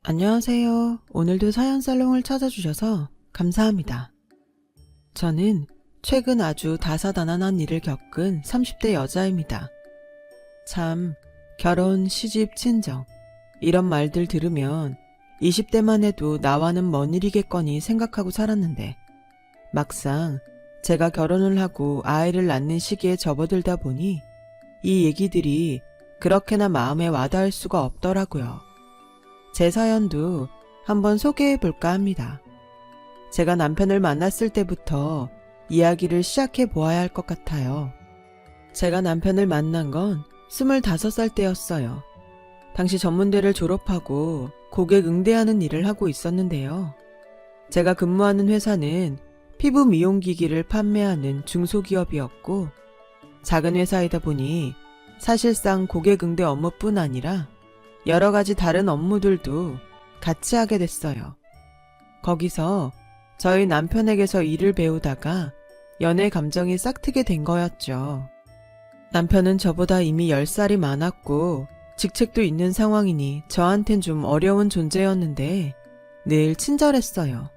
안녕하세요. 오늘도 사연살롱을 찾아주셔서 감사합니다. 저는 최근 아주 다사다난한 일을 겪은 30대 여자입니다. 참, 결혼, 시집, 친정 이런 말들 들으면 20대만 해도 나와는 먼 일이겠거니 생각하고 살았는데 막상 제가 결혼을 하고 아이를 낳는 시기에 접어들다 보니 이 얘기들이 그렇게나 마음에 와닿을 수가 없더라고요. 제 사연도 한번 소개해 볼까 합니다. 제가 남편을 만났을 때부터 이야기를 시작해 보아야 할 것 같아요. 제가 남편을 만난 건 25살 때였어요. 당시 전문대를 졸업하고 고객 응대하는 일을 하고 있었는데요. 제가 근무하는 회사는 피부 미용기기를 판매하는 중소기업이었고 작은 회사이다 보니 사실상 고객 응대 업무뿐 아니라 여러 가지 다른 업무들도 같이 하게 됐어요. 거기서 저희 남편에게서 일을 배우다가 연애 감정이 싹트게 된 거였죠. 남편은 저보다 이미 10살이 많았고 직책도 있는 상황이니 저한텐 좀 어려운 존재였는데 늘 친절했어요.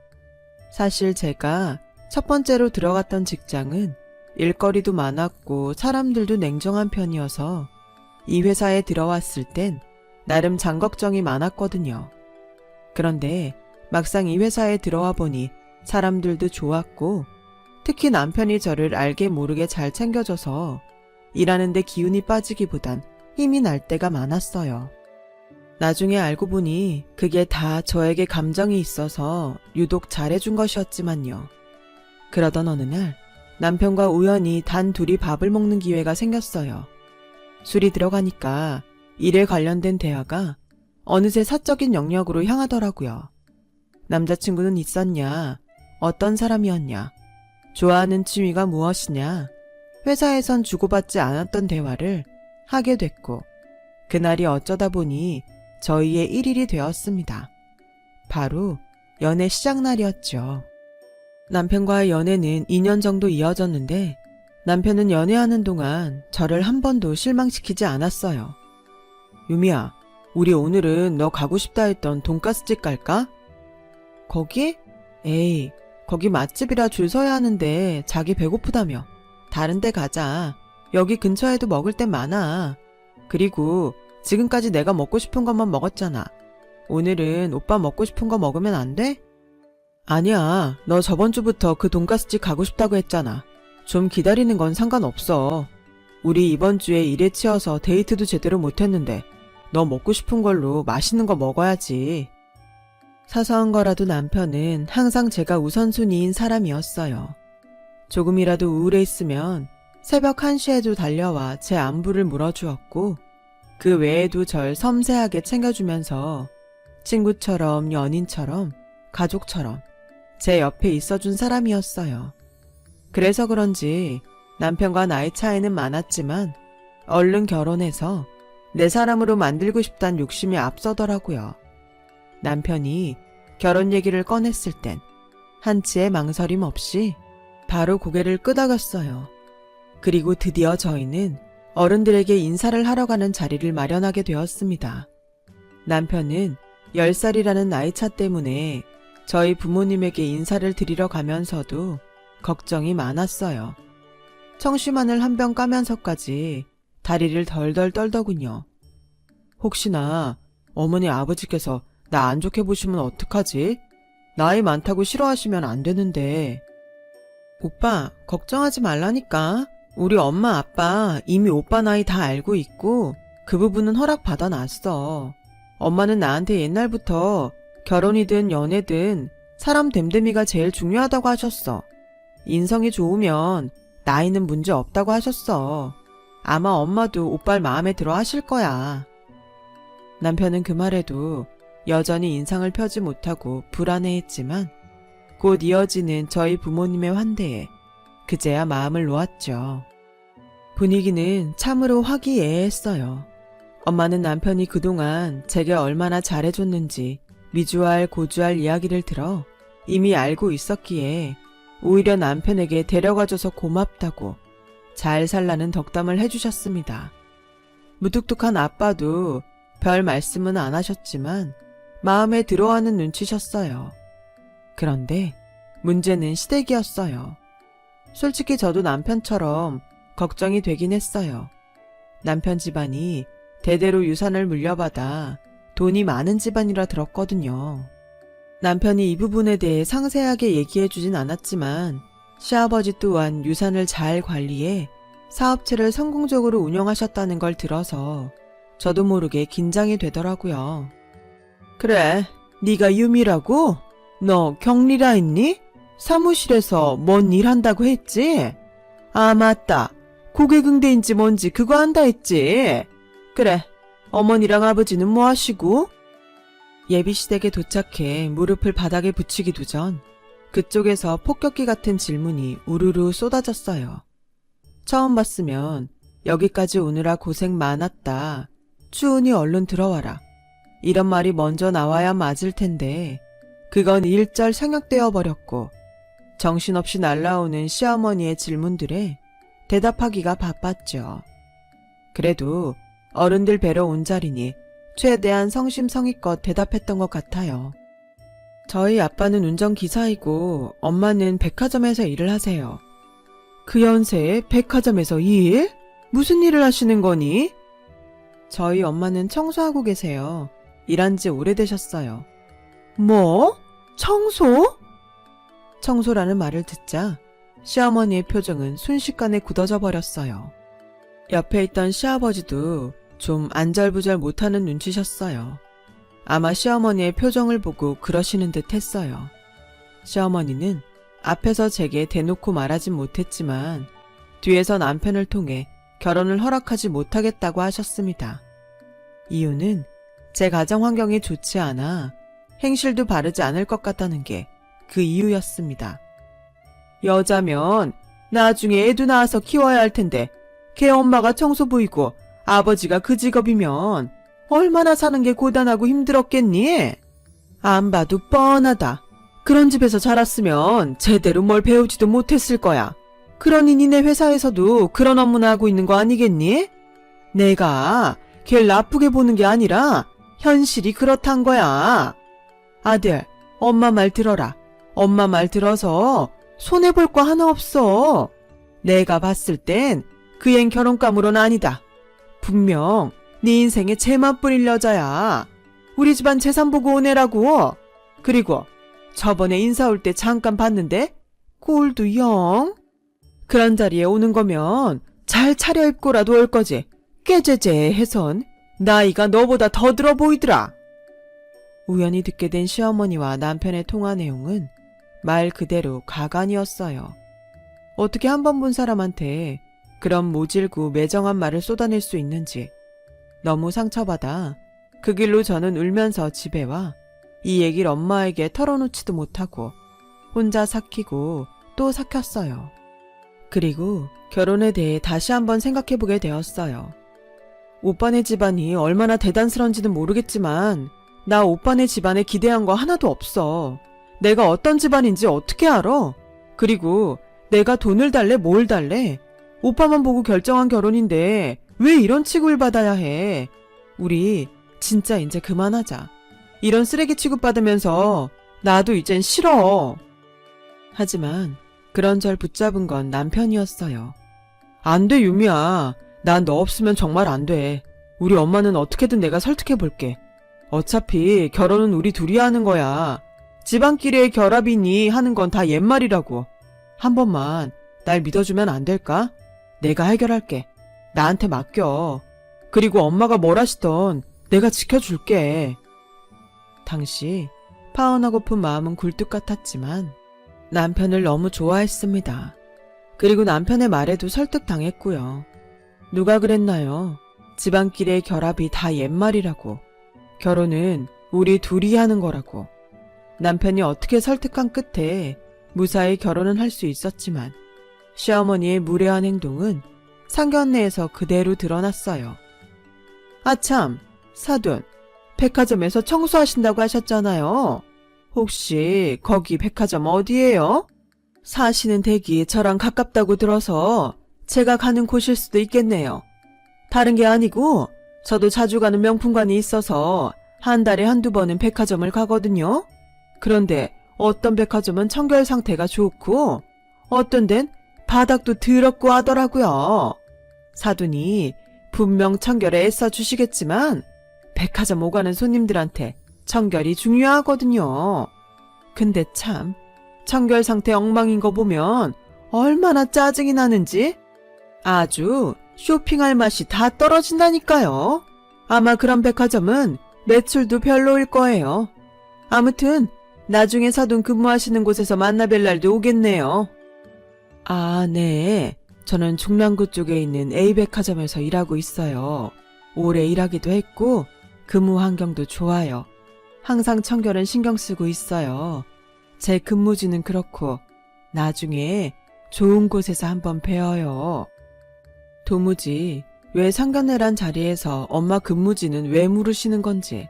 사실 제가 첫 번째로 들어갔던 직장은 일거리도 많았고 사람들도 냉정한 편이어서 이 회사에 들어왔을 땐 나름 장걱정이 많았거든요. 그런데 막상 이 회사에 들어와 보니 사람들도 좋았고 특히 남편이 저를 알게 모르게 잘 챙겨줘서 일하는데 기운이 빠지기보단 힘이 날 때가 많았어요. 나중에 알고 보니 그게 다 저에게 감정이 있어서 유독 잘해준 것이었지만요. 그러던 어느 날 남편과 우연히 단 둘이 밥을 먹는 기회가 생겼어요. 술이 들어가니까 일에 관련된 대화가 어느새 사적인 영역으로 향하더라고요. 남자친구는 있었냐? 어떤 사람이었냐? 좋아하는 취미가 무엇이냐? 회사에선 주고받지 않았던 대화를 하게 됐고 그날이 어쩌다 보니 저희의 1일이 되었습니다. 바로 연애 시작날이었죠. 남편과의 연애는 2년 정도 이어졌는데 남편은 연애하는 동안 저를 한 번도 실망시키지 않았어요. 유미야, 우리 오늘은 너 가고 싶다 했던 돈가스집 갈까? 거기? 에이, 거기 맛집이라 줄 서야 하는데 자기 배고프다며. 다른 데 가자. 여기 근처에도 먹을 땐 많아. 그리고 지금까지 내가 먹고 싶은 것만 먹었잖아. 오늘은 오빠 먹고 싶은 거 먹으면 안 돼? 아니야, 너 저번 주부터 그 돈가스집 가고 싶다고 했잖아. 좀 기다리는 건 상관없어. 우리 이번 주에 일에 치여서 데이트도 제대로 못했는데 너 먹고 싶은 걸로 맛있는 거 먹어야지. 사소한 거라도 남편은 항상 제가 우선순위인 사람이었어요. 조금이라도 우울해 새벽 1시에도 달려와 제 안부를 물어주었고 그 외에도 절 섬세하게 챙겨주면서 친구처럼 연인처럼 가족처럼 제 옆에 있어준 사람이었어요. 그래서 그런지 남편과 나이 차이는 많았지만 얼른 결혼해서 내 사람으로 만들고 싶단 욕심이 앞서더라고요. 남편이 결혼 얘기를 꺼냈을 땐 한치의 망설임 없이 바로 고개를 끄덕였어요. 그리고 드디어 저희는 어른들에게 인사를 하러 가는 자리를 마련하게 되었습니다. 남편은 10살이라는 나이차 때문에 저희 부모님에게 인사를 드리러 가면서도 걱정이 많았어요. 청심환을 한 병 까면서까지 다리를 덜덜 떨더군요. 혹시나 어머니 아버지께서 나 안 좋게 보시면 어떡하지? 나이 많다고 싫어하시면 안 되는데. 오빠, 걱정하지 말라니까. 우리 엄마 아빠 이미 오빠 나이 다 알고 있고 그 부분은 허락 받아놨어. 엄마는 나한테 옛날부터 결혼이든 연애든 사람 됨됨이가 제일 중요하다고 하셨어. 인성이 좋으면 나이는 문제 없다고 하셨어. 아마 엄마도 오빠를 마음에 들어 하실 거야. 남편은 그 말에도 여전히 인상을 펴지 못하고 불안해했지만 곧 이어지는 저희 부모님의 환대에 그제야 마음을 놓았죠. 분위기는 참으로 화기애애했어요. 엄마는 남편이 그동안 제게 얼마나 잘해줬는지 미주알 고주알 이야기를 들어 이미 알고 있었기에 오히려 남편에게 데려가줘서 고맙다고 잘 살라는 덕담을 해주셨습니다. 무뚝뚝한 아빠도 별 말씀은 안 하셨지만 마음에 들어하는 눈치셨어요. 그런데 문제는 시댁이었어요. 솔직히 저도 남편처럼 걱정이 되긴 했어요. 남편 집안이 대대로 유산을 물려받아 돈이 많은 집안이라 들었거든요. 남편이 이 부분에 대해 상세하게 얘기해주진 않았지만 시아버지 또한 유산을 잘 관리해 사업체를 성공적으로 운영하셨다는 걸 들어서 저도 모르게 긴장이 되더라고요. 그래, 네가 유미라고? 너 격리라 했니? 사무실에서 뭔 일 한다고 했지? 아, 맞다. 고객응대인지 뭔지 그거 한다 했지? 그래, 어머니랑 아버지는 뭐 하시고? 예비시댁에 도착해 무릎을 바닥에 붙이기도 전 그쪽에서 폭격기 같은 질문이 우르르 쏟아졌어요. 처음 봤으면 여기까지 오느라 고생 많았다. 추운이 얼른 들어와라. 이런 말이 먼저 나와야 맞을 텐데 그건 일절 생략되어 버렸고 정신없이 날라오는 시어머니의 질문들에 대답하기가 바빴죠. 그래도 어른들 뵈러 온 자리니 최대한 성심성의껏 대답했던 것 같아요. 저희 아빠는 운전기사이고 엄마는 백화점에서 일을 하세요. 그 연세에 백화점에서 일? 무슨 일을 하시는 거니? 저희 엄마는 청소하고 계세요. 일한 지 오래되셨어요. 뭐? 청소? 청소라는 말을 듣자 시어머니의 표정은 순식간에 굳어져 버렸어요. 옆에 있던 시아버지도 좀 안절부절 못하는 눈치셨어요. 아마 시어머니의 표정을 보고 그러시는 듯 했어요. 시어머니는 앞에서 제게 대놓고 말하진 못했지만 뒤에서 남편을 통해 결혼을 허락하지 못하겠다고 하셨습니다. 이유는 제 가정 환경이 좋지 않아 행실도 바르지 않을 것 같다는 게 그 이유였습니다. 여자면 나중에 애도 낳아서 키워야 할 텐데 걔 엄마가 청소부이고 아버지가 그 직업이면 얼마나 사는 게 고단하고 힘들었겠니? 안 봐도 뻔하다. 그런 집에서 자랐으면 제대로 뭘 배우지도 못했을 거야. 그러니 니네 회사에서도 그런 업무나 하고 있는 거 아니겠니? 내가 걔를 나쁘게 보는 게 아니라 현실이 그렇단 거야. 아들, 엄마 말 들어라. 엄마 말 들어서 손해볼 거 하나 없어. 내가 봤을 땐 그 앤 결혼감으로는 아니다. 분명 네 인생에 재만 뿌릴 여자야. 우리 집안 재산 보고 오네라고. 그리고 저번에 인사 올 때 잠깐 봤는데 꼴도 영. 그런 자리에 오는 거면 잘 차려입고라도 올 거지. 깨제제해선 나이가 너보다 더 들어 보이더라. 우연히 듣게 된 시어머니와 남편의 통화 내용은 말 그대로 가관이었어요. 어떻게 한 번 본 사람한테 그런 모질고 매정한 말을 쏟아낼 수 있는지 너무 상처받아 그 길로 저는 울면서 집에 와 이 얘기를 엄마에게 털어놓지도 못하고 혼자 삭히고 또 삭혔어요. 그리고 결혼에 대해 다시 한번 생각해보게 되었어요. 오빠네 집안이 얼마나 대단스런지는 모르겠지만 나 오빠네 집안에 기대한 거 하나도 없어. 내가 어떤 집안인지 어떻게 알아? 그리고 내가 돈을 달래 뭘 달래? 오빠만 보고 결정한 결혼인데 왜 이런 취급을 받아야 해? 우리 진짜 이제 그만하자. 이런 쓰레기 취급받으면서 나도 이젠 싫어. 하지만 그런 절 붙잡은 건 남편이었어요. 안 돼, 유미야. 난 너 없으면 정말 안 돼. 우리 엄마는 어떻게든 내가 설득해볼게. 어차피 결혼은 우리 둘이 하는 거야. 집안끼리의 결합이니 하는 건 다 옛말이라고. 한 번만 날 믿어주면 안 될까? 내가 해결할게. 나한테 맡겨. 그리고 엄마가 뭘 하시던 내가 지켜줄게. 당시 파혼하고픈 마음은 굴뚝 같았지만 남편을 너무 좋아했습니다. 그리고 남편의 말에도 설득당했고요. 누가 그랬나요? 집안끼리의 결합이 다 옛말이라고. 결혼은 우리 둘이 하는 거라고. 남편이 어떻게 설득한 끝에 무사히 결혼은 할 수 있었지만 시어머니의 무례한 행동은 상견례에서 그대로 드러났어요. 아참, 사돈, 백화점에서 청소하신다고 하셨잖아요. 혹시 거기 백화점 어디예요? 사시는 댁이 저랑 가깝다고 들어서 제가 가는 곳일 수도 있겠네요. 다른 게 아니고 저도 자주 가는 명품관이 있어서 한 달에 한두 번은 백화점을 가거든요. 그런데 어떤 백화점은 청결 상태가 좋고 어떤 데는 바닥도 더럽고 하더라고요. 사돈이 분명 청결에 애써 주시겠지만 백화점 오가는 손님들한테 청결이 중요하거든요. 근데 참 청결 상태 엉망인 거 보면 얼마나 짜증이 나는지 아주 쇼핑할 맛이 다 떨어진다니까요. 아마 그런 백화점은 매출도 별로일 거예요. 아무튼 나중에 사돈 근무하시는 곳에서 만나뵐 날도 오겠네요. 아, 네. 저는 중랑구 쪽에 있는 A백화점에서 일하고 있어요. 오래 일하기도 했고 근무 환경도 좋아요. 항상 청결은 신경 쓰고 있어요. 제 근무지는 그렇고 나중에 좋은 곳에서 한번 뵈어요. 도무지 왜 상견례란 자리에서 엄마 근무지는 왜 물으시는 건지,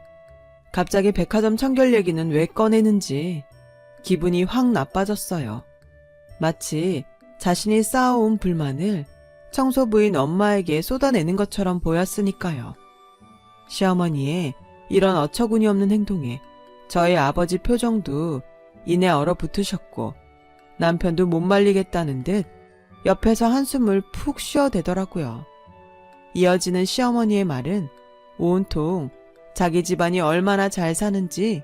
갑자기 백화점 청결 얘기는 왜 꺼내는지 기분이 확 나빠졌어요. 마치 자신이 쌓아온 불만을 청소부인 엄마에게 쏟아내는 것처럼 보였으니까요. 시어머니의 이런 어처구니 없는 행동에 저희 아버지 표정도 이내 얼어붙으셨고 남편도 못 말리겠다는 듯 옆에서 한숨을 푹 쉬어대더라고요. 이어지는 시어머니의 말은 온통 자기 집안이 얼마나 잘 사는지,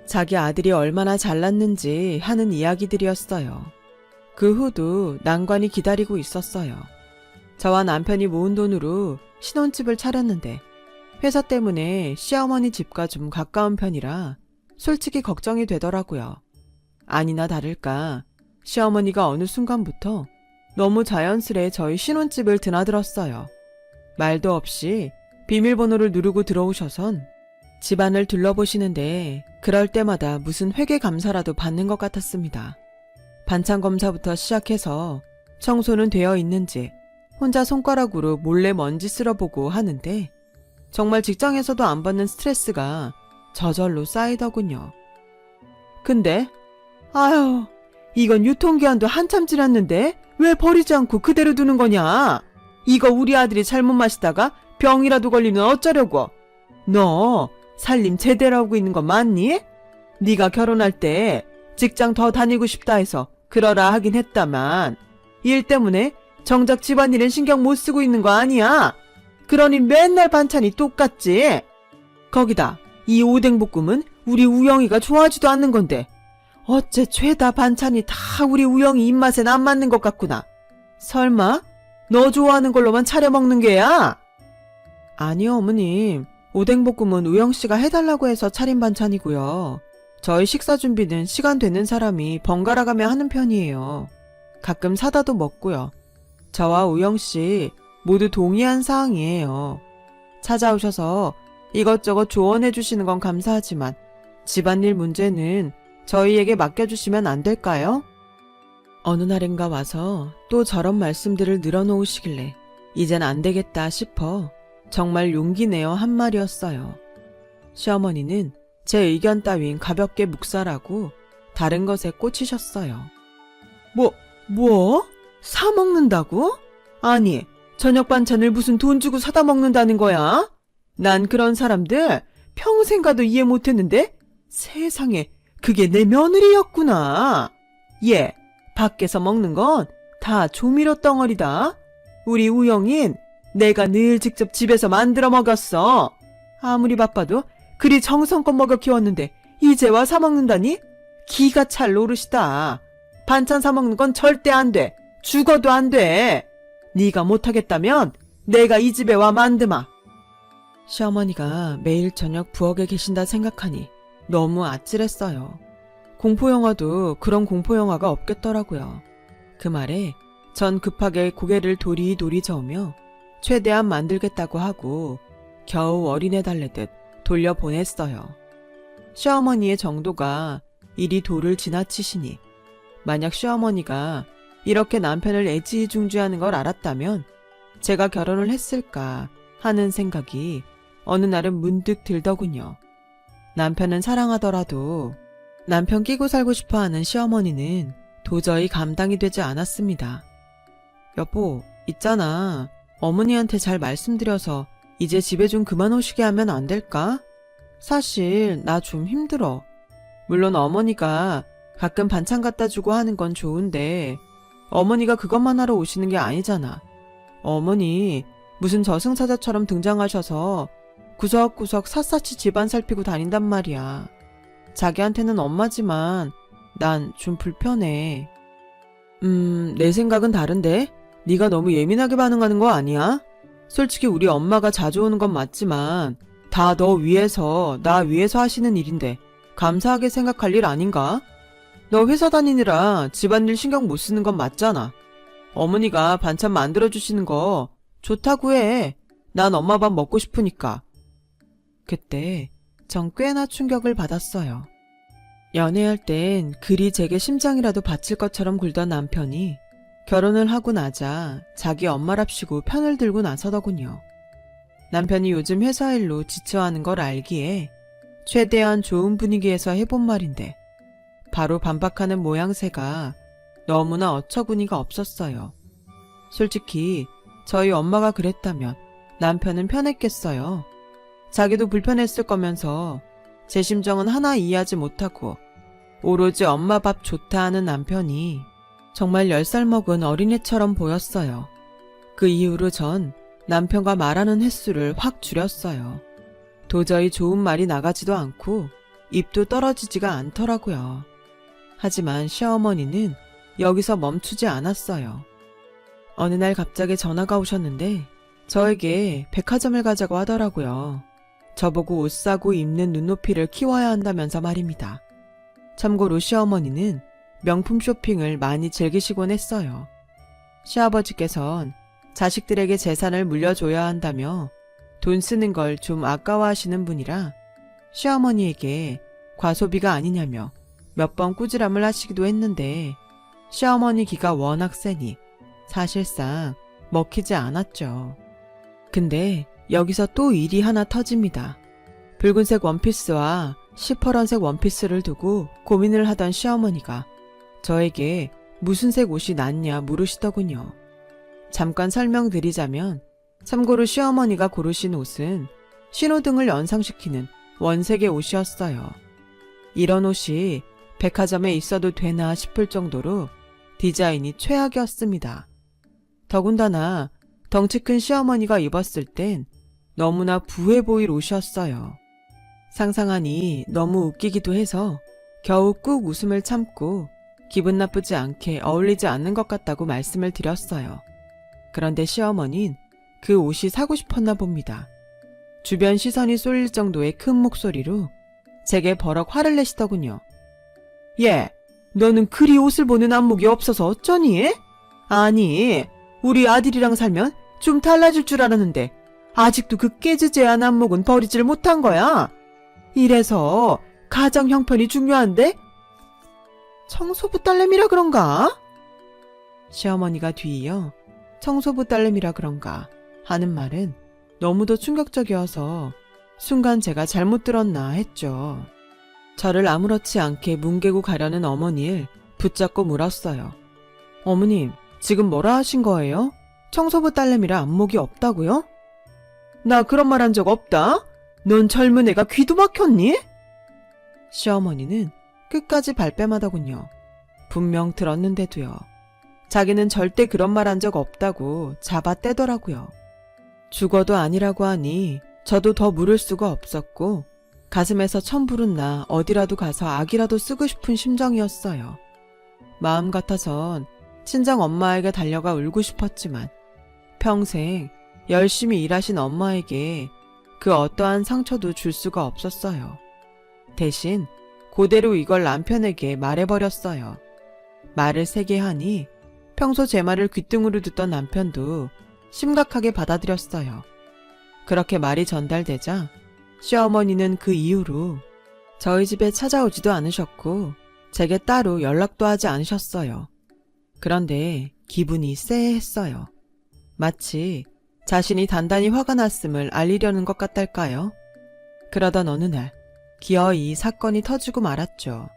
자기 아들이 얼마나 잘났는지 하는 이야기들이었어요. 그 후도 난관이 기다리고 있었어요. 저와 남편이 모은 돈으로 신혼집을 차렸는데 회사 때문에 시어머니 집과 좀 가까운 편이라 솔직히 걱정이 되더라고요. 아니나 다를까 시어머니가 어느 순간부터 너무 자연스레 저희 신혼집을 드나들었어요. 말도 없이 비밀번호를 누르고 들어오셔선 집안을 둘러보시는데 그럴 때마다 무슨 회계 감사라도 받는 것 같았습니다. 반찬 검사부터 시작해서 청소는 되어 있는지 혼자 손가락으로 몰래 먼지 쓸어보고 하는데 정말 직장에서도 안 받는 스트레스가 저절로 쌓이더군요. 근데 아유, 이건 유통기한도 한참 지났는데 왜 버리지 않고 그대로 두는 거냐? 이거 우리 아들이 잘못 마시다가 병이라도 걸리면 어쩌려고? 너 살림 제대로 하고 있는 거 맞니? 네가 결혼할 때 직장 더 다니고 싶다 해서 그러라 하긴 했다만 일 때문에 정작 집안일은 신경 못 쓰고 있는 거 아니야? 그러니 맨날 반찬이 똑같지? 거기다 이 오뎅볶음은 우리 우영이가 좋아하지도 않는 건데 어째 죄다 반찬이 다 우리 우영이 입맛엔 안 맞는 것 같구나. 설마 너 좋아하는 걸로만 차려 먹는 게야? 아니요, 어머님. 오뎅볶음은 우영씨가 해달라고 해서 차린 반찬이고요. 저희 식사 준비는 시간 되는 사람이 번갈아가며 하는 편이에요. 가끔 사다도 먹고요. 저와 우영씨 모두 동의한 사항이에요. 찾아오셔서 이것저것 조언해 주시는 건 감사하지만 집안일 문제는 저희에게 맡겨주시면 안 될까요? 어느 날인가 와서 또 저런 말씀들을 늘어놓으시길래 이젠 안 되겠다 싶어 정말 용기 내어 한 말이었어요. 시어머니는 제 의견 따윈 가볍게 묵살하고 다른 것에 꽂히셨어요. 뭐? 사 먹는다고? 아니, 저녁 반찬을 무슨 돈 주고 사다 먹는다는 거야? 난 그런 사람들 평생 가도 이해 못했는데 세상에 그게 내 며느리였구나. 얘, 밖에서 먹는 건 다 조미료 덩어리다. 우리 우영인 내가 늘 직접 집에서 만들어 먹었어. 아무리 바빠도 그리 정성껏 먹여 키웠는데 이제 와 사 먹는다니? 기가 찰 노릇이다. 반찬 사 먹는 건 절대 안 돼. 죽어도 안 돼. 네가 못하겠다면 내가 이 집에 와 만드마. 시어머니가 매일 저녁 부엌에 계신다 생각하니 너무 아찔했어요. 공포영화도 그런 공포영화가 없겠더라고요. 그 말에 전 급하게 고개를 도리도리 저으며 최대한 만들겠다고 하고 겨우 어린애 달래듯 돌려보냈어요. 시어머니의 정도가 이리 도를 지나치시니 만약 시어머니가 이렇게 남편을 애지중지하는 걸 알았다면 제가 결혼을 했을까 하는 생각이 어느 날은 문득 들더군요. 남편은 사랑하더라도 남편 끼고 살고 싶어하는 시어머니는 도저히 감당이 되지 않았습니다. 여보, 있잖아. 어머니한테 잘 말씀드려서 이제 집에 좀 그만 오시게 하면 안 될까? 사실 나 좀 힘들어. 물론 어머니가 가끔 반찬 갖다 주고 하는 건 좋은데 어머니가 그것만 하러 오시는 게 아니잖아. 어머니 무슨 저승사자처럼 등장하셔서 구석구석 샅샅이 집안 살피고 다닌단 말이야. 자기한테는 엄마지만 난 좀 불편해. 내 생각은 다른데? 네가 너무 예민하게 반응하는 거 아니야? 솔직히 우리 엄마가 자주 오는 건 맞지만 다 너 위해서, 나 위해서 하시는 일인데 감사하게 생각할 일 아닌가? 너 회사 다니느라 집안일 신경 못 쓰는 건 맞잖아. 어머니가 반찬 만들어주시는 거 좋다고 해. 난 엄마 밥 먹고 싶으니까. 그때 전 꽤나 충격을 받았어요. 연애할 땐 그리 제게 심장이라도 바칠 것처럼 굴던 남편이 결혼을 하고 나자 자기 엄마랍시고 편을 들고 나서더군요. 남편이 요즘 회사 일로 지쳐하는 걸 알기에 최대한 좋은 분위기에서 해본 말인데 바로 반박하는 모양새가 너무나 어처구니가 없었어요. 솔직히 저희 엄마가 그랬다면 남편은 편했겠어요. 자기도 불편했을 거면서 제 심정은 하나 이해하지 못하고 오로지 엄마 밥 좋다 하는 남편이 정말 10살 먹은 어린애처럼 보였어요. 그 이후로 전 남편과 말하는 횟수를 확 줄였어요. 도저히 좋은 말이 나가지도 않고 입도 떨어지지가 않더라고요. 하지만 시어머니는 여기서 멈추지 않았어요. 어느 날 갑자기 전화가 오셨는데 저에게 백화점을 가자고 하더라고요. 저보고 옷 사고 입는 눈높이를 키워야 한다면서 말입니다. 참고로 시어머니는 명품 쇼핑을 많이 즐기시곤 했어요. 시아버지께선 자식들에게 재산을 물려줘야 한다며 돈 쓰는 걸 좀 아까워하시는 분이라 시어머니에게 과소비가 아니냐며 몇 번 꾸지람을 하시기도 했는데 시어머니 기가 워낙 세니 사실상 먹히지 않았죠. 근데 여기서 또 일이 하나 터집니다. 붉은색 원피스와 시퍼런색 원피스를 두고 고민을 하던 시어머니가 저에게 무슨 색 옷이 낫냐 물으시더군요. 잠깐 설명드리자면 참고로 시어머니가 고르신 옷은 신호등을 연상시키는 원색의 옷이었어요. 이런 옷이 백화점에 있어도 되나 싶을 정도로 디자인이 최악이었습니다. 더군다나 덩치 큰 시어머니가 입었을 땐 너무나 부해 보일 옷이었어요. 상상하니 너무 웃기기도 해서 겨우 꾹 웃음을 참고 기분 나쁘지 않게 어울리지 않는 것 같다고 말씀을 드렸어요. 그런데 시어머니는 그 옷이 사고 싶었나 봅니다. 주변 시선이 쏠릴 정도의 큰 목소리로 제게 버럭 화를 내시더군요. 예, 너는 그리 옷을 보는 안목이 없어서 어쩌니? 아니, 우리 아들이랑 살면 좀 달라질 줄 알았는데 아직도 그 깨지제한 안목은 버리질 못한 거야. 이래서 가정 형편이 중요한데? 청소부 딸내미라 그런가? 시어머니가 뒤이어 청소부 딸내미라 그런가 하는 말은 너무도 충격적이어서 순간 제가 잘못 들었나 했죠. 저를 아무렇지 않게 뭉개고 가려는 어머니를 붙잡고 물었어요. 어머님, 지금 뭐라 하신 거예요? 청소부 딸내미라 안목이 없다고요? 나 그런 말 한 적 없다. 넌 젊은 애가 귀도 막혔니? 시어머니는 끝까지 발뺌하더군요. 분명 들었는데도요. 자기는 절대 그런 말 한 적 없다고 잡아떼더라고요. 죽어도 아니라고 하니 저도 더 물을 수가 없었고 가슴에서 천불은 나 어디라도 가서 악이라도 쓰고 싶은 심정이었어요. 마음 같아선 친정 엄마에게 달려가 울고 싶었지만 평생 열심히 일하신 엄마에게 그 어떠한 상처도 줄 수가 없었어요. 대신 그대로 이걸 남편에게 말해버렸어요. 말을 세게 하니 평소 제 말을 귓등으로 듣던 남편도 심각하게 받아들였어요. 그렇게 말이 전달되자 시어머니는 그 이후로 저희 집에 찾아오지도 않으셨고 제게 따로 연락도 하지 않으셨어요. 그런데 기분이 쎄했어요. 마치 자신이 단단히 화가 났음을 알리려는 것 같달까요? 그러던 어느 날 기어이 사건이 터지고 말았죠.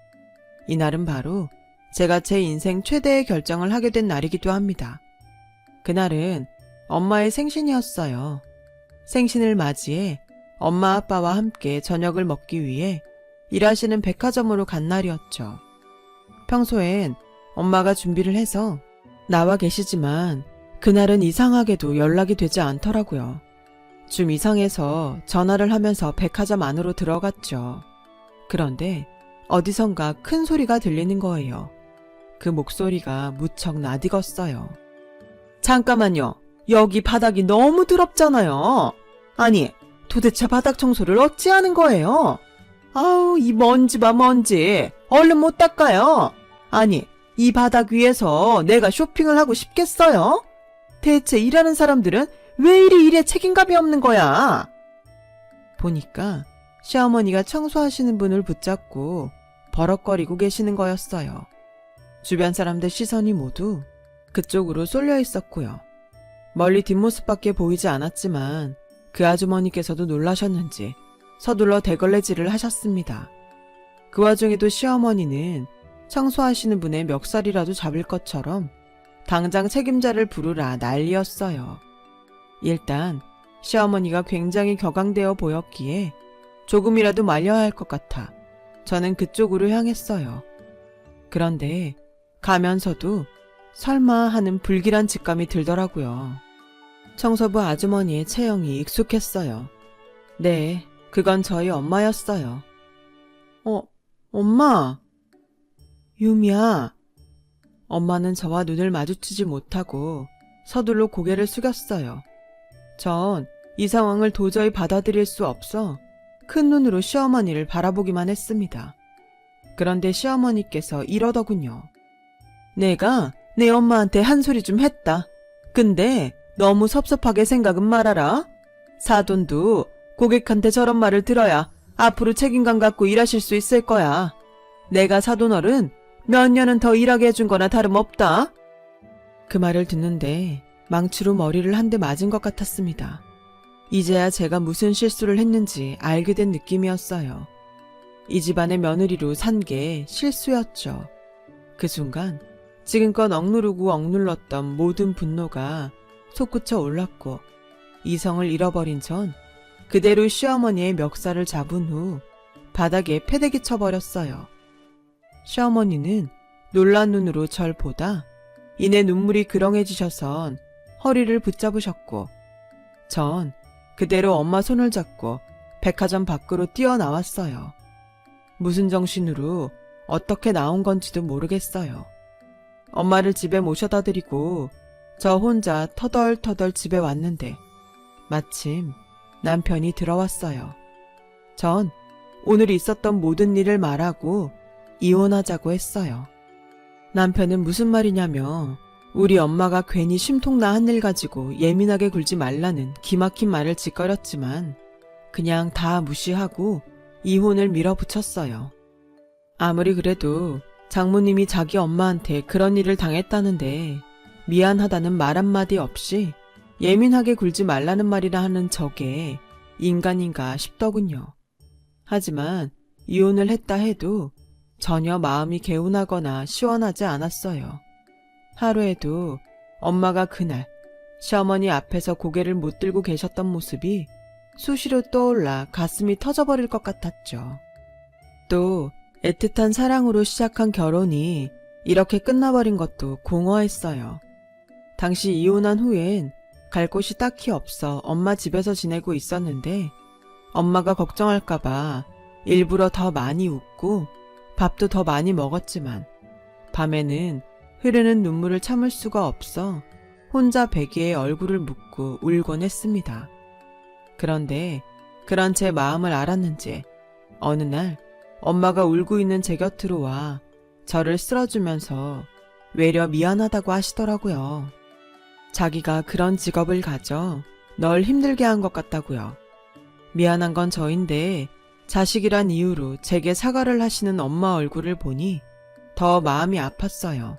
이날은 바로 제가 제 인생 최대의 결정을 하게 된 날이기도 합니다. 그날은 엄마의 생신이었어요. 생신을 맞이해 엄마 아빠와 함께 저녁을 먹기 위해 일하시는 백화점으로 간 날이었죠. 평소엔 엄마가 준비를 해서 나와 계시지만 그날은 이상하게도 연락이 되지 않더라고요. 좀 이상해서 전화를 하면서 백화점 안으로 들어갔죠. 그런데 어디선가 큰 소리가 들리는 거예요. 그 목소리가 무척 낯익었어요. 잠깐만요. 여기 바닥이 너무 더럽잖아요. 아니, 도대체 바닥 청소를 어찌하는 거예요? 아우, 이 먼지 봐, 먼지. 얼른 못 닦아요. 아니, 이 바닥 위에서 내가 쇼핑을 하고 싶겠어요? 대체 일하는 사람들은 왜 이리 일에 책임감이 없는 거야? 보니까 시어머니가 청소하시는 분을 붙잡고 버럭거리고 계시는 거였어요. 주변 사람들 시선이 모두 그쪽으로 쏠려 있었고요. 멀리 뒷모습밖에 보이지 않았지만 그 아주머니께서도 놀라셨는지 서둘러 대걸레질을 하셨습니다. 그 와중에도 시어머니는 청소하시는 분의 멱살이라도 잡을 것처럼 당장 책임자를 부르라 난리였어요. 일단 시어머니가 굉장히 격앙되어 보였기에 조금이라도 말려야 할 것 같아 저는 그쪽으로 향했어요. 그런데 가면서도 설마 하는 불길한 직감이 들더라고요. 청소부 아주머니의 체형이 익숙했어요. 네, 그건 저희 엄마였어요. 엄마. 유미야. 엄마는 저와 눈을 마주치지 못하고 서둘러 고개를 숙였어요. 전 이 상황을 도저히 받아들일 수 없어 큰 눈으로 시어머니를 바라보기만 했습니다. 그런데 시어머니께서 이러더군요. 내가 내 엄마한테 한 소리 좀 했다. 근데 너무 섭섭하게 생각은 말아라. 사돈도 고객한테 저런 말을 들어야 앞으로 책임감 갖고 일하실 수 있을 거야. 내가 사돈어른 몇 년은 더 일하게 해준 거나 다름없다. 그 말을 듣는데 망치로 머리를 한 대 맞은 것 같았습니다. 이제야 제가 무슨 실수를 했는지 알게 된 느낌이었어요. 이 집안의 며느리로 산 게 실수였죠. 그 순간 지금껏 억누르고 억눌렀던 모든 분노가 솟구쳐 올랐고 이성을 잃어버린 전 그대로 시어머니의 멱살을 잡은 후 바닥에 패대기 쳐버렸어요. 시어머니는 놀란 눈으로 절 보다 이내 눈물이 그렁해지셔선 허리를 붙잡으셨고 전 그대로 엄마 손을 잡고 백화점 밖으로 뛰어나왔어요. 무슨 정신으로 어떻게 나온 건지도 모르겠어요. 엄마를 집에 모셔다 드리고 저 혼자 터덜터덜 집에 왔는데 마침 남편이 들어왔어요. 전 오늘 있었던 모든 일을 말하고 이혼하자고 했어요. 남편은 무슨 말이냐며 우리 엄마가 괜히 심통나 한 일 가지고 예민하게 굴지 말라는 기막힌 말을 짓거렸지만 그냥 다 무시하고 이혼을 밀어붙였어요. 아무리 그래도 장모님이 자기 엄마한테 그런 일을 당했다는데 미안하다는 말 한마디 없이 예민하게 굴지 말라는 말이라 하는 저게 인간인가 싶더군요. 하지만 이혼을 했다 해도 전혀 마음이 개운하거나 시원하지 않았어요. 하루에도 엄마가 그날 시어머니 앞에서 고개를 못 들고 계셨던 모습이 수시로 떠올라 가슴이 터져버릴 것 같았죠. 또 애틋한 사랑으로 시작한 결혼이 이렇게 끝나버린 것도 공허했어요. 당시 이혼한 후엔 갈 곳이 딱히 없어 엄마 집에서 지내고 있었는데 엄마가 걱정할까봐 일부러 더 많이 웃고 밥도 더 많이 먹었지만 밤에는 흐르는 눈물을 참을 수가 없어 혼자 베개에 얼굴을 묻고 울곤 했습니다. 그런데 그런 제 마음을 알았는지 어느 날 엄마가 울고 있는 제 곁으로 와 저를 쓸어주면서 외려 미안하다고 하시더라고요. 자기가 그런 직업을 가져 널 힘들게 한 것 같다고요. 미안한 건 저인데 자식이란 이유로 제게 사과를 하시는 엄마 얼굴을 보니 더 마음이 아팠어요.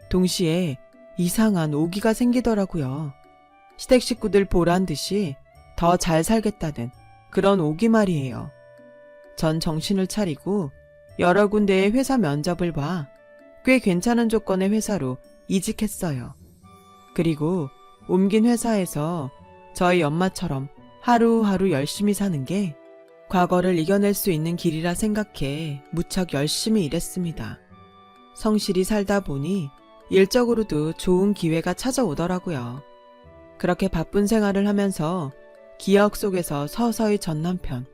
동시에 이상한 오기가 생기더라고요. 시댁 식구들 보란 듯이 더 잘 살겠다는 그런 오기 말이에요. 전 정신을 차리고 여러 군데의 회사 면접을 봐 꽤 괜찮은 조건의 회사로 이직했어요. 그리고 옮긴 회사에서 저희 엄마처럼 하루하루 열심히 사는 게 과거를 이겨낼 수 있는 길이라 생각해 무척 열심히 일했습니다. 성실히 살다 보니 일적으로도 좋은 기회가 찾아오더라고요. 그렇게 바쁜 생활을 하면서 기억 속에서 서서히 전 남편,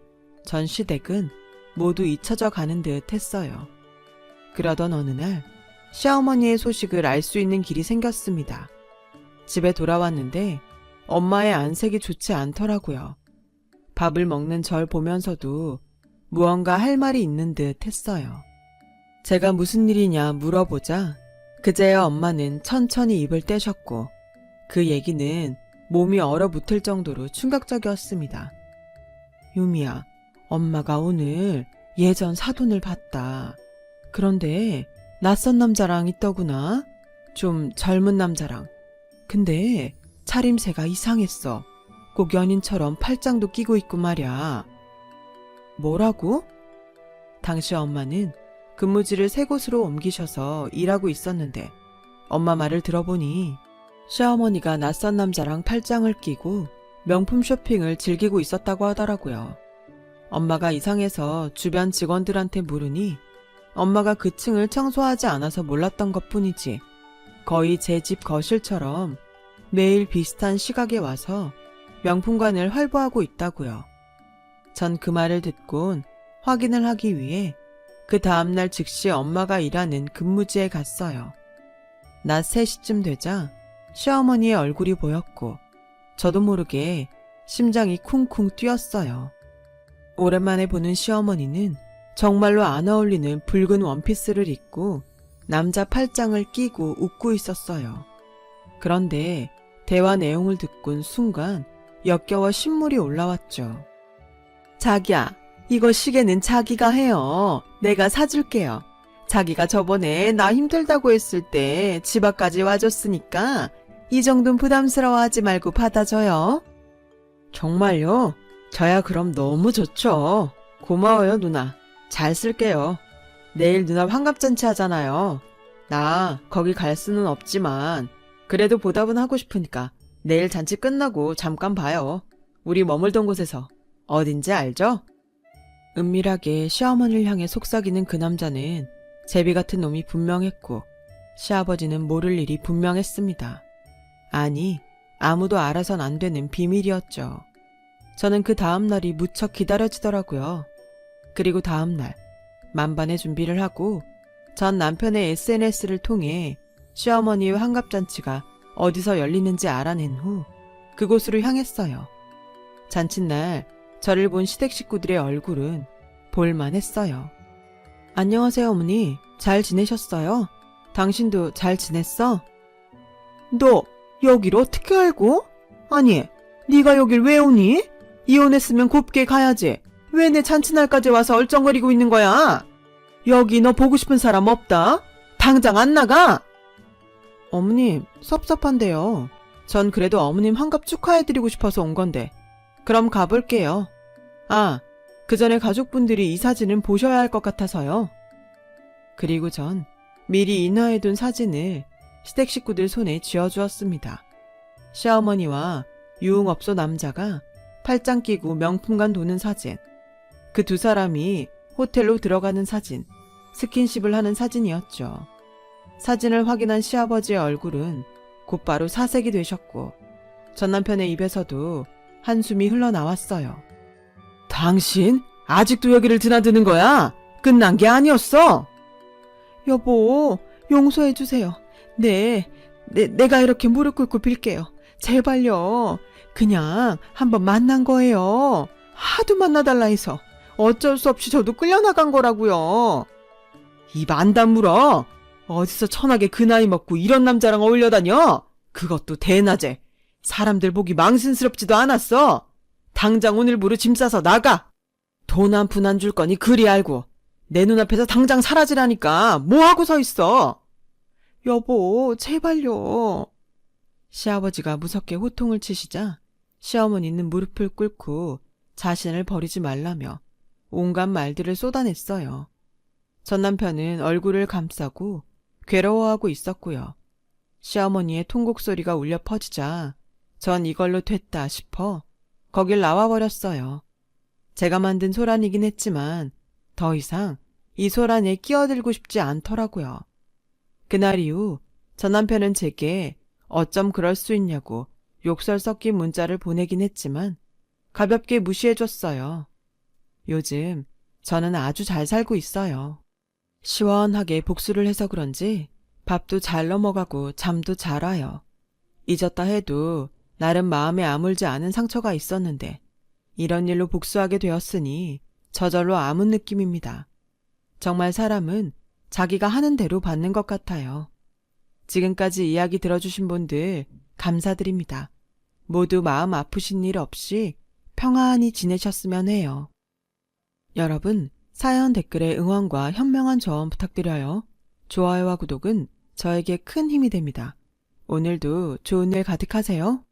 전 시댁은 모두 잊혀져 가는 듯 했어요. 그러던 어느 날 시어머니의 소식을 알 수 있는 길이 생겼습니다. 집에 돌아왔는데 엄마의 안색이 좋지 않더라고요. 밥을 먹는 절 보면서도 무언가 할 말이 있는 듯 했어요. 제가 무슨 일이냐 물어보자 그제야 엄마는 천천히 입을 떼셨고 그 얘기는 몸이 얼어붙을 정도로 충격적이었습니다. 유미야, 엄마가 오늘 예전 사돈을 봤다. 그런데 낯선 남자랑 있더구나. 좀 젊은 남자랑. 근데 차림새가 이상했어. 꼭 연인처럼 팔짱도 끼고 있고 말이야. 뭐라고? 당시 엄마는 근무지를 새 곳으로 옮기셔서 일하고 있었는데 엄마 말을 들어보니 시어머니가 낯선 남자랑 팔짱을 끼고 명품 쇼핑을 즐기고 있었다고 하더라고요. 엄마가 이상해서 주변 직원들한테 물으니 엄마가 그 층을 청소하지 않아서 몰랐던 것뿐이지 거의 제 집 거실처럼 매일 비슷한 시각에 와서 명품관을 활보하고 있다고요. 전 그 말을 듣곤 확인을 하기 위해 그 다음날 즉시 엄마가 일하는 근무지에 갔어요. 낮 3시쯤 되자 시어머니의 얼굴이 보였고 저도 모르게 심장이 쿵쿵 뛰었어요. 오랜만에 보는 시어머니는 정말로 안 어울리는 붉은 원피스를 입고 남자 팔짱을 끼고 웃고 있었어요. 그런데 대화 내용을 듣곤 순간 역겨워 신물이 올라왔죠. 자기야, 이거 시계는 자기가 해요. 내가 사줄게요. 자기가 저번에 나 힘들다고 했을 때 집 앞까지 와줬으니까 이 정도는 부담스러워하지 말고 받아줘요. 정말요? 저야 그럼 너무 좋죠. 고마워요 누나. 잘 쓸게요. 내일 누나 환갑잔치 하잖아요. 나 거기 갈 수는 없지만 그래도 보답은 하고 싶으니까 내일 잔치 끝나고 잠깐 봐요. 우리 머물던 곳에서. 어딘지 알죠? 은밀하게 시어머니를 향해 속삭이는 그 남자는 제비 같은 놈이 분명했고 시아버지는 모를 일이 분명했습니다. 아니, 아무도 알아선 안 되는 비밀이었죠. 저는 그 다음 날이 무척 기다려지더라고요. 그리고 다음 날 만반의 준비를 하고 전 남편의 SNS를 통해 시어머니의 환갑잔치가 어디서 열리는지 알아낸 후 그곳으로 향했어요. 잔칫날 저를 본 시댁 식구들의 얼굴은 볼만했어요. 안녕하세요 어머니. 잘 지내셨어요? 당신도 잘 지냈어? 너 여길 어떻게 알고? 아니, 네가 여길 왜 오니? 이혼했으면 곱게 가야지. 왜 내 잔칫날까지 와서 얼쩡거리고 있는 거야? 여기 너 보고 싶은 사람 없다? 당장 안 나가? 어머님, 섭섭한데요. 전 그래도 어머님 환갑 축하해드리고 싶어서 온 건데. 그럼 가볼게요. 아, 그 전에 가족분들이 이 사진은 보셔야 할 것 같아서요. 그리고 전 미리 인화해둔 사진을 시댁 식구들 손에 쥐어주었습니다. 시어머니와 유흥업소 남자가 팔짱 끼고 명품관 도는 사진, 그 두 사람이 호텔로 들어가는 사진, 스킨십을 하는 사진이었죠. 사진을 확인한 시아버지의 얼굴은 곧바로 사색이 되셨고 전 남편의 입에서도 한숨이 흘러나왔어요. 당신 아직도 여기를 드나드는 거야? 끝난 게 아니었어? 여보, 용서해주세요. 내가 이렇게 무릎 꿇고 빌게요. 제발요. 그냥 한번 만난 거예요. 하도 만나달라 해서 어쩔 수 없이 저도 끌려나간 거라고요. 입 안 다물어. 어디서 천하게 그 나이 먹고 이런 남자랑 어울려 다녀? 그것도 대낮에. 사람들 보기 망신스럽지도 않았어. 당장 오늘부로 짐 싸서 나가. 돈 한 푼 안 줄 거니 그리 알고. 내 눈앞에서 당장 사라지라니까 뭐하고 서 있어. 여보, 제발요. 시아버지가 무섭게 호통을 치시자 시어머니는 무릎을 꿇고 자신을 버리지 말라며 온갖 말들을 쏟아냈어요. 전 남편은 얼굴을 감싸고 괴로워하고 있었고요. 시어머니의 통곡 소리가 울려 퍼지자 전 이걸로 됐다 싶어 거길 나와버렸어요. 제가 만든 소란이긴 했지만 더 이상 이 소란에 끼어들고 싶지 않더라고요. 그날 이후 전 남편은 제게 어쩜 그럴 수 있냐고 욕설 섞인 문자를 보내긴 했지만 가볍게 무시해줬어요. 요즘 저는 아주 잘 살고 있어요. 시원하게 복수를 해서 그런지 밥도 잘 넘어가고 잠도 잘 와요. 잊었다 해도 나름 마음에 아물지 않은 상처가 있었는데 이런 일로 복수하게 되었으니 저절로 아문 느낌입니다. 정말 사람은 자기가 하는 대로 받는 것 같아요. 지금까지 이야기 들어주신 분들 감사드립니다. 모두 마음 아프신 일 없이 평안히 지내셨으면 해요. 여러분, 사연 댓글에 응원과 현명한 조언 부탁드려요. 좋아요와 구독은 저에게 큰 힘이 됩니다. 오늘도 좋은 일 가득하세요.